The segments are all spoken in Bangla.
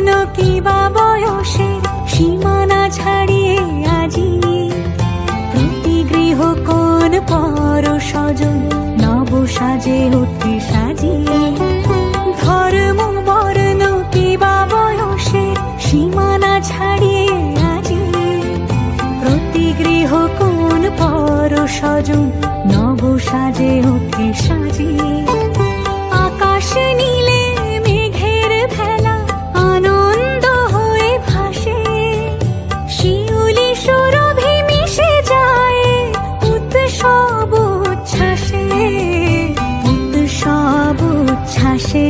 বর্ণ কিবা বয়সের সীমানা ছাড়িয়ে আজি প্রতি গৃহ কোন পর স্বজন নব সাজে ওঠে সাজিয়ে। ধর্ম বর্ণ কিবা বয়সের সীমানা ছাড়িয়ে আজি প্রতি গৃহ কোন পর স্বজন নব সাজে ওঠে সাজিয়ে। আকাশ নীলে মেঘের ভেলা আনন্দ হয়ে ভাসে, শিউলি সুরভি মিশে যায় উৎসব উচ্ছ্বাসে, উৎসব উচ্ছ্বাসে,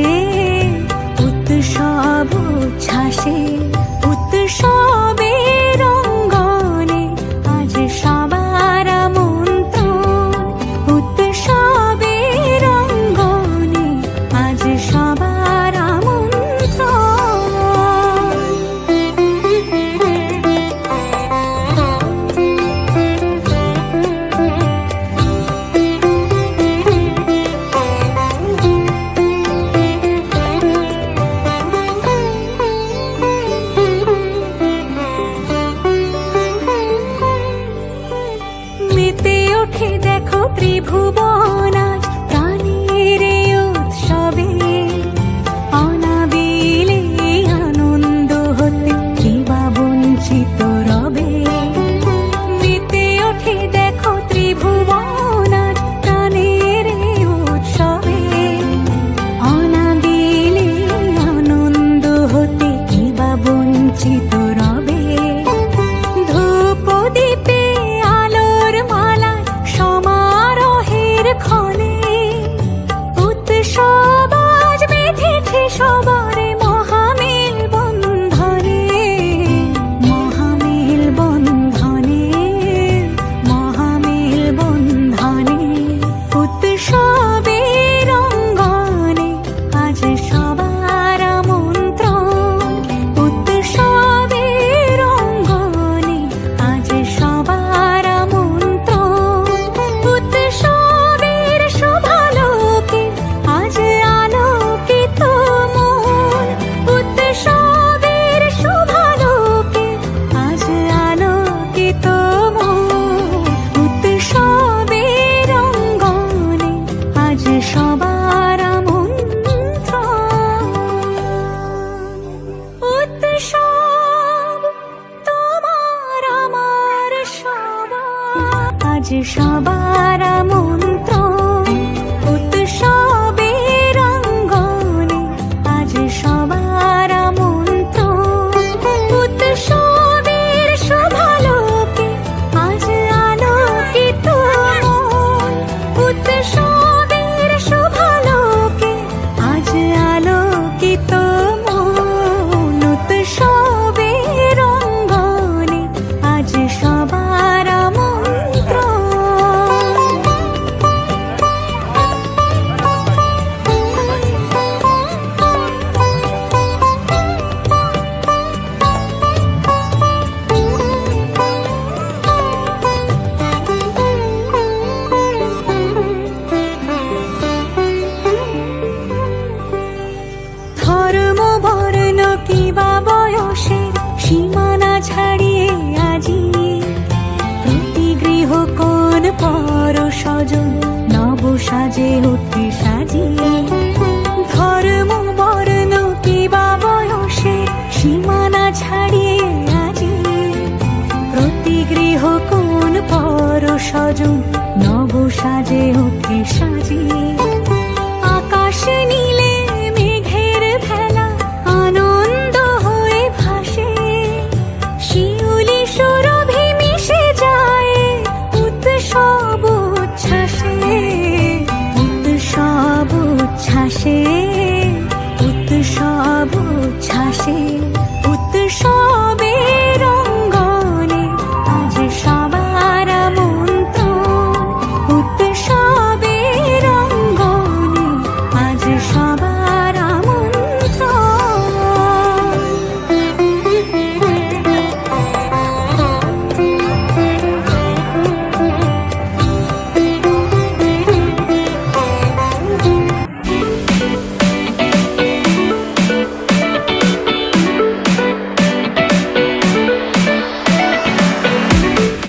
উৎসব উচ্ছ্বাসে। উৎসবের অঙ্গনে আজ সবার আমন্ত্রণ, উৎসবের অঙ্গনে আজ সবার মেতে ওঠে দেখো ত্রিভুবন আজ প্রাণের উৎসবে, অনাবিলে আনন্দ হতে কিবা বঞ্চিত রবে। মেতে ওঠে দেখো ত্রিভুবন আজ প্রাণের উৎসবে, অনাবিলে আনন্দ হতে কিবা বঞ্চিত রবে। ধূপ দীপে আলোর মালায় সমারোহের ক্ষণে উৎসব আজ বেঁধেছে সবার মহামেল বন্ধনে, মহামেল বন্ধনে, মহামেল বন্ধনে। উৎসবের অঙ্গনে আজ সবার আমন্ত্রণ, উৎসবের অঙ্গনে আজ সবার আমন্ত্রণ। উৎসবের শোভালোকে আজ আলোকিত মন, উৎসবের শোভালোকে আজ আলোকিত মন। উৎসবের অঙ্গনে আজ সবার আমন্ত্রণ। উৎসব তোমার আমার সবার আজ সবার আমন্ত্রণ, উৎসবের অঙ্গনে আজ সবার আমন্ত্রণ। উৎসবের শোভালোকে আজ আলোকিত মন, উৎসবের শোভালোকে আজ আলোকিত মন। উৎসবের অঙ্গনে আজ সবার আমন্ত্রণ। ধর্ম বর্ণ কিবা বয়সের সীমানা ছাড়িয়ে আজি প্রতি গৃহ কোন পর স্বজন নব সাজে ওঠে সাজিয়ে। ধর্ম বর্ণ কিবা বয়সের সীমানা ছাড়িয়ে আজি প্রতি গৃহ কোন পর স্বজন নব সাজে ওঠে